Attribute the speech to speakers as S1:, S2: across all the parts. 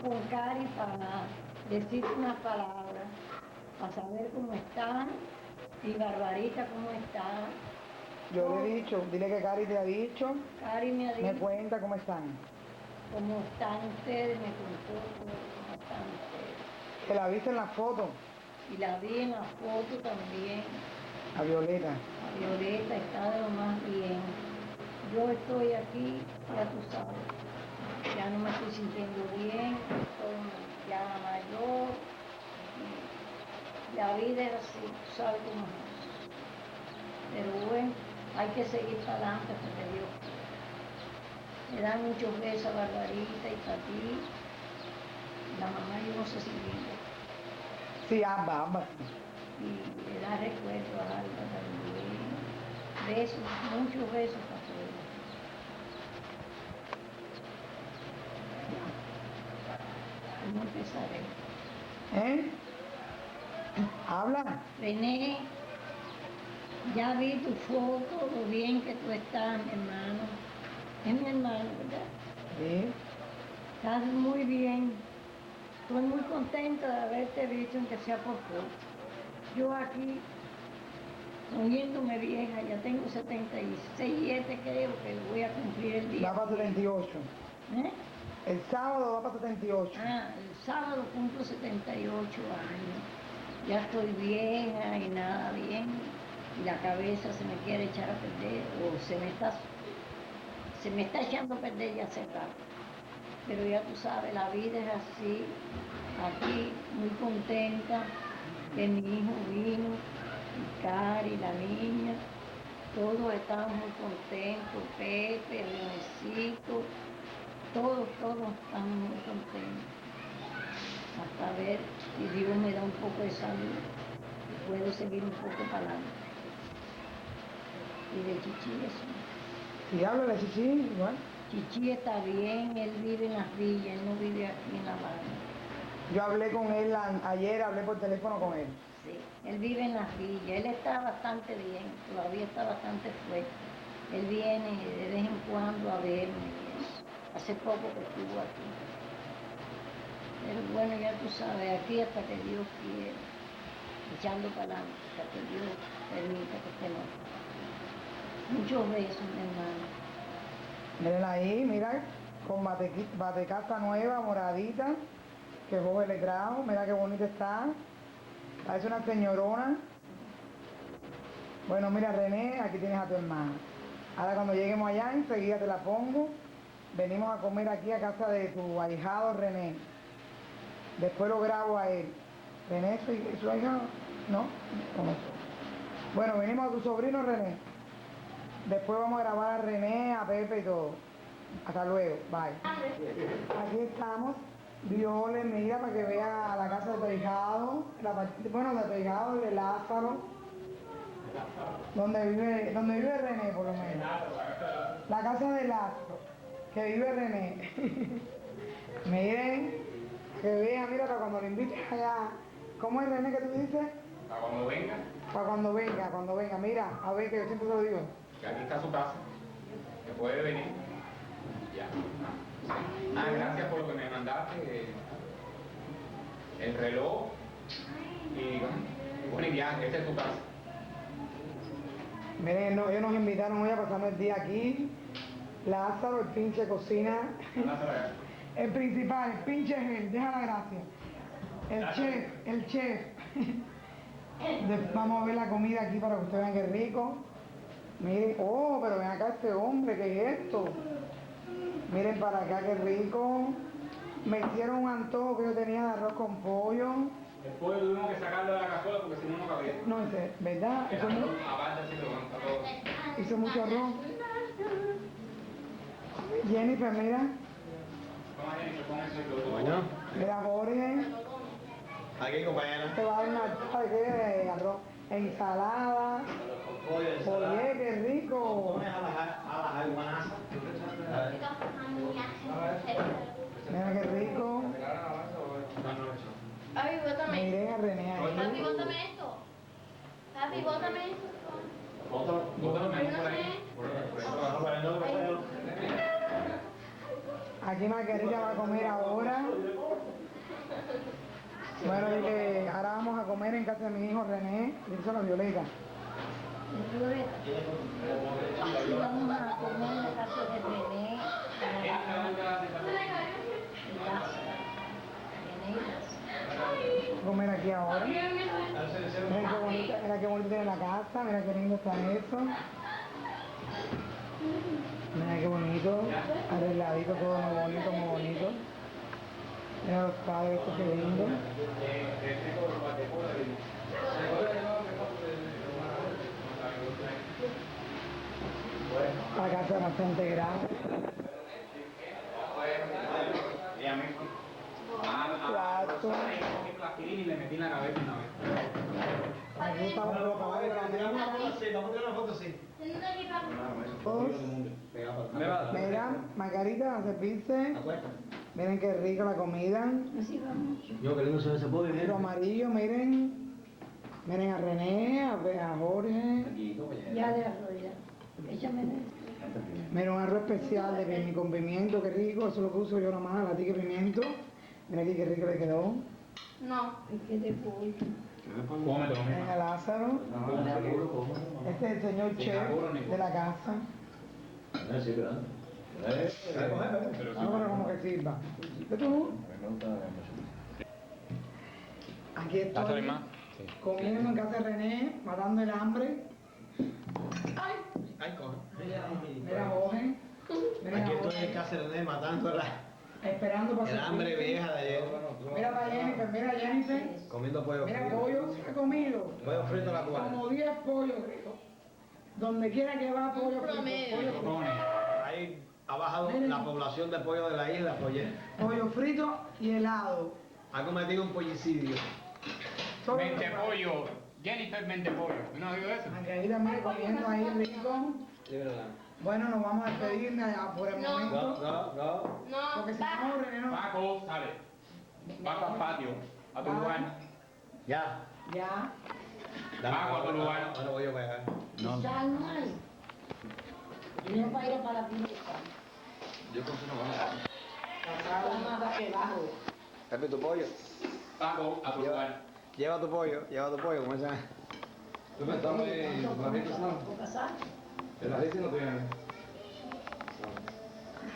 S1: con Cari para decirte unas palabras, para saber cómo están, y Barbarita cómo está.
S2: Yo le he dicho, dile que Cari te ha dicho.
S1: Cari me ha dicho.
S2: Me cuenta cómo están.
S1: ¿Cómo están ustedes? Me contó cómo están ustedes.
S2: ¿Que la viste en la foto?
S1: Y la vi en la foto también.
S2: A Violeta.
S1: A Violeta está de lo más bien. Yo estoy aquí, ya tú sabes, ya no me estoy sintiendo bien, estoy ya mayor. La vida es así, tú sabes cómo es. Pero bueno, hay que seguir para adelante porque Dios quiere. Le dan muchos besos a Barbarita y para ti. La mamá yo no sé si vive.
S2: Sí, ambas.
S1: Y le da recuerdo a Alba también. Besos, muchos besos para todos. ¿Cómo empezaré?
S2: ¿Habla?
S1: René, ya vi tu foto, lo bien que tú estás, mi hermano. Es mi hermano, ¿verdad?
S2: Sí.
S1: Estás muy bien. Estoy muy contenta de haberte visto, aunque sea por poco. Yo aquí, oyéndome vieja, ya tengo 76, creo que voy a cumplir el día.
S2: Va para 78. El sábado va para 78.
S1: El sábado cumplo 78 años. Ya estoy vieja y nada bien. Y la cabeza se me quiere echar a perder, o se me está echando a perder ya hace rato. Pero ya tú sabes, la vida es así. Aquí muy contenta que mi hijo vino, y Cari, la niña, todos estamos muy contentos, Pepe, Renecito, todos estamos muy contentos. Hasta ver si Dios me da un poco de salud y puedo seguir un poco para adelante. Y de Chichi eso.
S2: ¿Y habla de Chichi igual?
S1: Chichi está bien, él vive en las villas, él no vive aquí en La Habana.
S2: Yo hablé con él ayer, hablé por teléfono con él.
S1: Sí, él vive en las villas, él está bastante bien, todavía está bastante fuerte. Él viene de vez en cuando a verme y eso. Hace poco que estuvo aquí. Pero bueno, ya tú sabes, aquí hasta que Dios quiera, echando para adelante, hasta que Dios permita que estemos. Muchos besos, mi hermano.
S2: Miren ahí, mira, con batecasta nueva, moradita, que joven le trajo, mira qué bonita está. Parece una señorona. Bueno, mira René, aquí tienes a tu hermana. Ahora cuando lleguemos allá, enseguida te la pongo. Venimos a comer aquí a casa de tu ahijado René. Después lo grabo a él. René, ¿es su ahijado? ¿No? ¿Cómo? Bueno, venimos a tu sobrino René. Después vamos a grabar a René, a Pepe y todo. Hasta luego, bye. Aquí estamos. Viole, mira, para que vea la casa de tu ahijado, de tu ahijado y de Lázaro. Donde vive René, por lo menos. La casa de Lázaro, que vive René. Miren, que vean, mira, para cuando lo invites allá. ¿Cómo es, René, que tú dices?
S3: Para cuando venga.
S2: Para cuando venga. Mira, a ver, que yo siempre te lo digo.
S3: Que aquí está su casa. Que puede venir. Ya. Gracias por lo que me mandaste. El reloj. Y bueno, y viaje, esta es tu casa.
S2: Miren, no, ellos nos invitaron hoy a pasarnos el día aquí. Lázaro, el pinche cocina. El principal, el pinche es él, deja la gracia. El chef. Vamos a ver la comida aquí para que ustedes vean qué rico. Miren, oh, pero ven acá este hombre, ¿qué es esto? Miren para acá qué rico. Me hicieron un antojo que yo tenía de arroz con pollo.
S3: Después tuvimos que sacarlo de la cazuela porque si no, no cabía.
S2: No, ¿verdad? Hizo mucho arroz. Jennifer, mira.
S3: Bueno.
S2: Mira, Jorge.
S3: Aquí, compañera.
S2: Te va a dar una tarta de arroz, ensalada. Oye, qué rico. Mira qué rico.
S4: Papi, bótame.
S2: Miren a René ahí.
S4: Papi, bótame esto. Papi, bótame esto.
S2: Aquí Margarita va a comer ahora. Bueno, y que ahora vamos a comer en casa de mi hijo René, dice la Violeta.
S1: En Floreta. Así vamos a comer en la casa de René, en Lázaro. René y Lázaro.
S2: Comer aquí ahora. Mira qué bonito tiene la casa, mira qué lindo está eso. Mira qué bonito, arregladito, todo muy bonito, muy bonito. Mira los padres, esto qué lindo. La casa es bastante grande. Cuarto.
S3: Y le metí en la cabeza una vez.
S2: Aquí estamos con los caballos de la
S5: Vamos a
S2: niña.
S5: poner una foto, sí.
S2: Mira, Margarita, a servirse. Miren qué rica la comida.
S1: Así vamos.
S5: Yo que lindo se ve ese pollo,
S2: Lo amarillo, miren. Miren a René, a Jorge.
S1: Ya de arroz, ya. Échame de esto.
S2: Mira, un arroz especial con pimiento, qué rico. Eso es lo que uso yo nomás, la tica de pimiento. Mira aquí qué rico le quedó.
S4: No.
S1: Es que de pollo.
S3: Cómelo,
S2: Miren a Lázaro. Este es el señor chef de la casa. No, pero como que sirva. ¿Qué tú? Aquí estoy comiendo en casa de René, matando el hambre. ¡Ay!
S5: Ay, coge.
S2: Mira, Jorge. Mira,
S5: Aquí
S2: Jorge.
S5: estoy en casa de esperando
S2: Esperando para
S5: el hambre
S2: servirte.
S5: vieja de ayer.
S2: Mira para Jennifer, mira Jennifer.
S5: Comiendo pollo
S2: Mira,
S5: frito.
S2: pollo se ha comido.
S5: Pollo frito a la cubana.
S2: Como 10 pollos, creo. Donde quiera que va, pollo frito.
S4: promedio.
S2: Pollo frito.
S5: Ahí ha bajado la población de pollo de la isla, oye.
S2: Pollo frito y helado.
S5: Ha cometido un pollicidio.
S2: Todo
S3: Mente
S2: lo-
S3: pollo. Jennifer Mente pollo. ¿Tú no has oído eso?
S2: Margarita, mira, comiendo ahí rico. Bueno, nos vamos a despedir por el
S4: No.
S2: momento.
S4: No.
S2: Porque si
S4: Va.
S2: no, René no.
S3: Paco, sale. Paco al patio. A tu lugar.
S5: Ya.
S2: Ya.
S3: Paco, a tu lugar.
S5: Bueno, voy a pegar.
S1: Sal no hay. Y no para ir para la fiesta. La más que bajo.
S5: Pepe, tu pollo.
S3: Paco, a tu lugar.
S5: Lleva tu pollo, como esa.
S3: ¿Tú me estás
S1: Poca sal.
S3: ¿El aceite no tiene?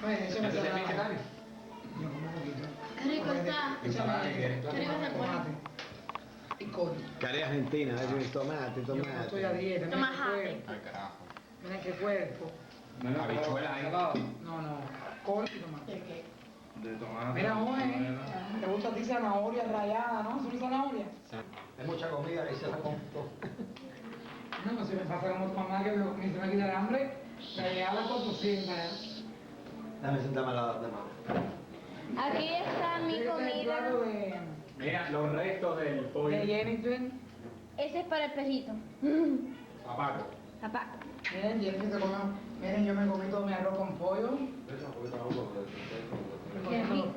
S2: Bueno, eso me
S3: ¿Ese es el
S2: sale.
S3: vegetariano?
S2: Yo como un poquito.
S4: Qué rico está.
S3: Ensalada que quieres.
S4: Qué rico se pone.
S2: Tomate. Y col.
S5: Cari argentina, tomate,
S2: Yo no estoy a dieta. Mira qué
S4: Tomate.
S2: cuerpo.
S3: Ay, carajo.
S2: Mira qué cuerpo.
S3: Habichuelas ahí.
S2: No, no. Col y tomate.
S1: ¿De qué?
S6: De tomate.
S2: Mira, Jorge, ¿te gusta a ti zanahoria rallada, no? ¿Son zanahoria?
S5: Hay mucha comida y se la compro.
S2: No, no se me pasa como tu mamá que me se me quita el hambre, rallada con tocino.
S5: Dame sentarme al lado de mamá.
S4: Aquí está mi
S2: Este es el plato
S4: comida.
S3: Mira, los restos del pollo.
S2: de Jennifer.
S4: Ese es para el perrito.
S3: A Paco.
S4: Papá.
S2: Miren, Jennifer se comió. Miren, yo me comí todo mi arroz con pollo.
S1: Qué rico.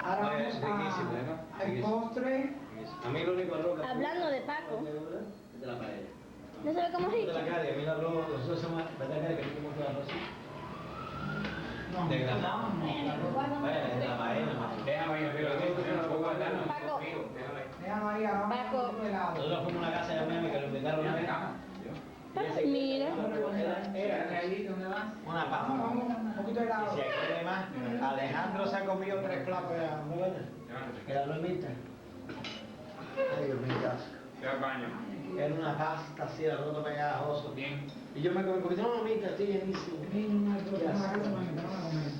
S2: Ahora
S5: Oye,
S2: vamos
S5: es riquísimo,
S2: al
S5: riquísimo.
S2: postre.
S5: A mí lo único arroz que
S4: Hablando de Paco.
S5: de la paella.
S4: ¿No sabe cómo es
S5: De
S4: rico?
S5: la calle, a mí el arroz, nosotros somos, ¿verdad Cari, que tú comes el arroz?
S2: No,
S5: De grasa.
S2: no.
S5: Vaya, de la paella, más.
S3: Déjame ir, pero no puedo guardarlo.
S4: Paco.
S3: Déjame.
S2: Déjalo ahí, ahora vamos a
S4: Paco.
S2: comer helado.
S5: Nosotros fuimos a una casa de Miami que lo invitaron una vez.
S4: Mira.
S2: ¿Dónde vas?
S5: Una
S2: Vamos,
S5: papa.
S2: vamos, un poquito de
S5: Y
S2: helado.
S5: si hay que comer más, Alejandro se ha comido 3 platos ya, muy buenas. Que la lo imita. Ay, Dios mío, qué asco.
S3: Ve al baño.
S5: Era una pasta así, el arroz pegajoso.
S3: Bien.
S5: Y yo me comí un poquito, no, mamita, estoy llenísimo.
S2: Miren, un arroz, una casa me invitaron a comer.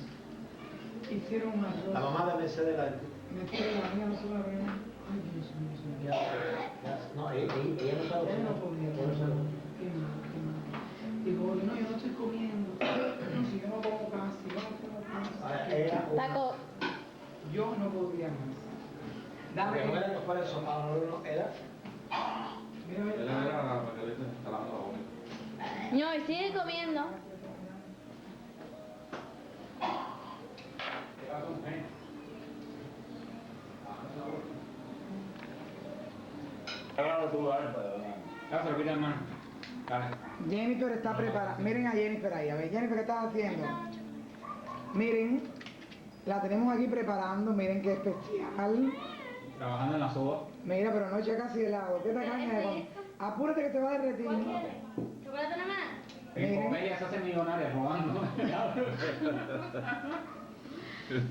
S2: Hicieron un arroz.
S5: La mamá de Mercedes la...
S2: Me fue la mía, no se la veo. Ay, Dios mío, señor.
S5: No, ella no sabe.
S2: Él no podía.
S5: Ella no sabe.
S2: Qué mal, qué mal. Digo, no, yo no estoy comiendo. No, si yo no como casi, yo no como
S5: Ahora,
S2: casi.
S5: ella...
S4: Paco.
S2: Yo no podría más.
S5: Porque no
S2: Dame.
S5: era que fuera el sofá, no era...
S2: Mira,
S6: Él
S2: mira.
S6: era para que le esté instalando la boca.
S4: No, y sigue comiendo.
S3: Háblalo tú, dale. Lázaro, quita la mano.
S6: Dale.
S2: Jennifer está preparada. Miren a Jennifer ahí. A ver, Jennifer, ¿qué estás haciendo? Miren, la tenemos aquí preparando. Miren qué especial.
S6: Trabajando en la soda.
S2: Mira, pero no echa casi helado. ¿Qué tacaña de con- Apúrate que te va a derretir.
S4: ¿Cuál quieres? ¿Chocolate nada más?
S6: En Pompeya se hace millonaria robando.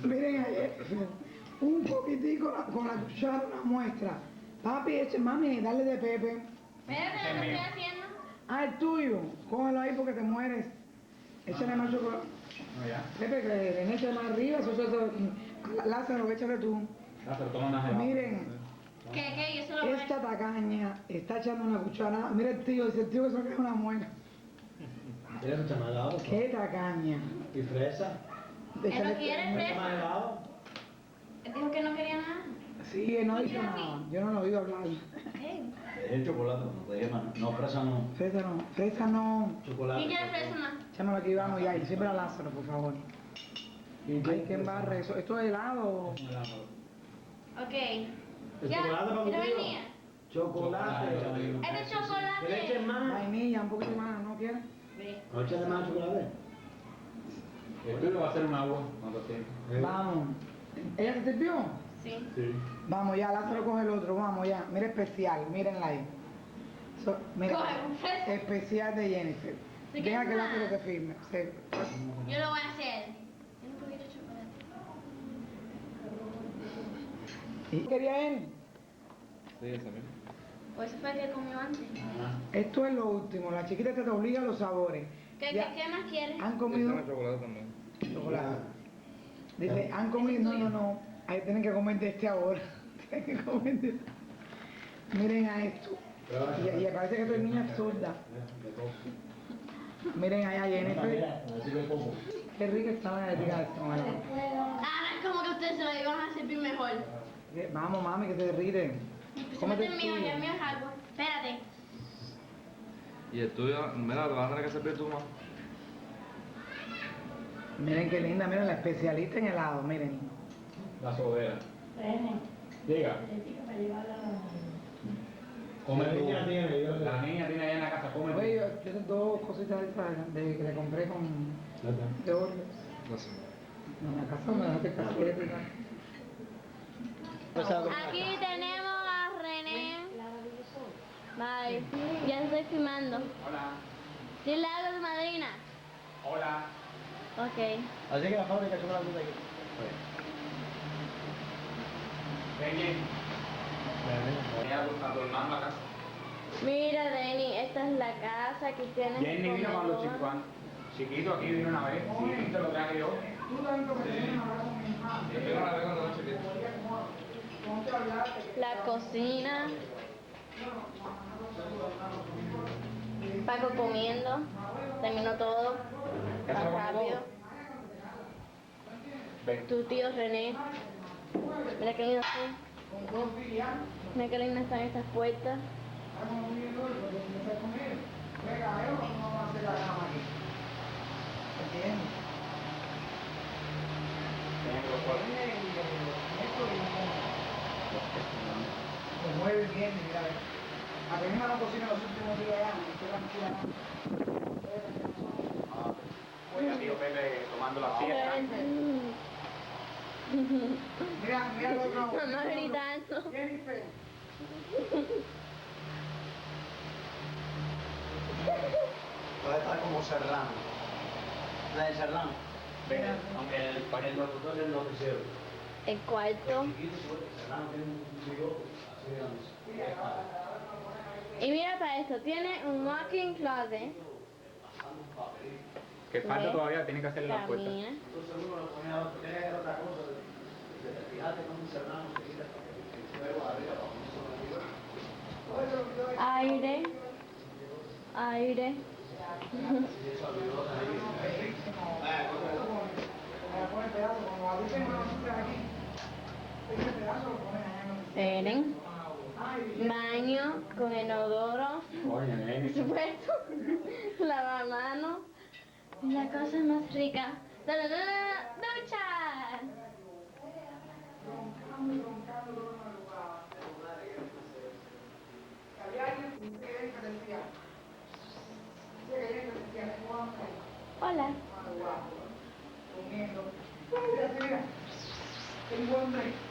S2: Miren ayer, un poquitico con la cuchara, una muestra. Papi, mami, dale de Pepe.
S4: Espérate, lo que estoy haciendo.
S2: Ah, el tuyo. Cógelo ahí porque te mueres. Échale más chocolate.
S6: No, ya.
S2: Pepe, que le eche más arriba. Lázaro, échale tú.
S6: Lázaro, toma más helado.
S2: Miren,
S4: ¿Qué? Yo se lo voy a...
S2: esta tacaña está echando una cuchara. Mira el tío, dice el tío que eso es una muela.
S5: ¿Quieres mucho más helado?
S2: ¡Qué tacaña!
S5: ¿Y fresa?
S2: Échale-
S4: ¿Él no quiere
S5: ¿Mucho
S4: fresa?
S5: más helado?
S4: Él dijo que no quería nada.
S2: Sí, él no ha dicho nada. Yo no lo he oído hablar.
S4: Hey.
S5: Es el chocolate, no te dije más. No, fresa no.
S2: Fresa no, fresa no.
S5: Chocolate.
S4: ¿Quién quiere fresa más?
S2: Échamelo aquí, vamos ya. Y siempre a Lázaro, por favor. Hay que embarre eso. ¿Esto es helado?
S4: Ok.
S5: ¿El
S4: Ya,
S5: chocolate para
S4: ¿quiere
S5: contigo?
S4: vainilla?
S5: Chocolate.
S4: Este
S5: ¿Quieres
S4: chocolate.
S5: echar más?
S2: Vainilla, un poquito más, ¿no quieres?
S4: Ve.
S5: ¿No echarle más chocolate?
S6: El tuyo va a ser un agua. No te sientes.
S2: Vamos. ¿Ella se sirvió?
S4: Sí.
S5: Sí.
S2: Vamos ya, Lázaro coge el otro, vamos ya. Mira especial, mírenla ahí. Mira,
S4: Coge un fresa.
S2: especial de Jennifer.
S4: ¿Sí
S2: Deja
S4: quieres
S2: que
S4: más?
S2: Lázaro te firme.
S4: Yo lo voy a hacer. Tiene un poquito de chocolate.
S2: ¿Y quería él?
S6: Sí, ese mismo.
S4: ¿O eso fue el que comió antes?
S2: Esto es lo último. La chiquita te obliga a los sabores.
S4: ¿Qué
S2: Ya.
S4: más quieres?
S2: ¿Han comido
S6: chocolate también.
S2: chocolate? Dice, ¿han comido? No. Ahí tienen que comer de este ahora. Tienen que comer de este. Miren a esto. Y parece que soy niña absurda. Miren allá, Jennifer.
S5: Mira, así que como.
S2: Qué rica está la galleta de esto, mano.
S4: Ahora es como que ustedes se lo iban a servir mejor.
S2: Vamos, mami, que te derrite.
S4: Cómete el mío, ya el mío es agua. Espérate.
S6: Y el tuyo, mira, lo vas a tener que servir tú más.
S2: Miren qué linda, miren la especialista en helado, miren.
S6: La sodera. Diga. Come
S5: La
S6: tú.
S5: niña tiene, yo-
S6: La niña tiene allá en la casa, come tú.
S2: Oye, yo tengo dos cositas estas de que le compré con de Oreo. En la casa me dejaste casi épica.
S4: Aquí tenemos a René. Bye. Ya estoy filmando.
S6: Hola.
S4: Dile algo a tu madrina.
S6: Hola.
S4: Ok.
S5: Así que la fábrica de chocolate está aquí.
S6: Ven, Jenny. Voy a tu hermano a la casa.
S4: Mira, Denny, esta es la casa. Aquí tienes
S6: Jenny vino cuando
S4: comedor.
S6: chiquito, aquí vino una vez. Sí, te lo traje yo.
S2: Tú también lo que tienes ahora con mi hermano.
S6: Yo vino una vez cuando era chiquito.
S2: Ponte a hablar.
S4: La cocina. Paco comiendo. Terminó todo.
S6: ¿Ya se
S4: Tan
S6: lo comió
S4: rápido.
S6: todo? Ven.
S4: Tu tío René. Mira qué lindo son. Mira qué lindas están estas puertas.
S2: Se mueve bien, mira, ve. A mí me la cocina los últimos 10 años, estoy tranquila.
S3: Oiga, tío Pepe tomando la fiesta.
S2: Mira lo otro.
S4: Mamá gritando.
S2: Jennifer.
S5: Va a estar como Serrano. La de Serrano.
S3: Venga, aunque
S5: El locutor del noticiero.
S4: El cuarto.
S5: Chiquito, pues, Serrano tiene un bigote así grande.
S4: Y mira para esto, tiene un walk-in closet.
S3: que falta todavía, tiene que hacer la puerta.
S4: Camina.
S5: Entonces uno lo ponía a otro, tiene que hacer otra cosa. Fíjate cómo Serrano se quita el fuego arriba para que no se
S4: Aire. Aire. Esperen. Baño con inodoro.
S3: Oye, nene.
S4: Supuesto. Lavamanos. La cosa más rica. ¡Ducha! Hola.
S2: Comiendo. Mira, mira. El buen hombre.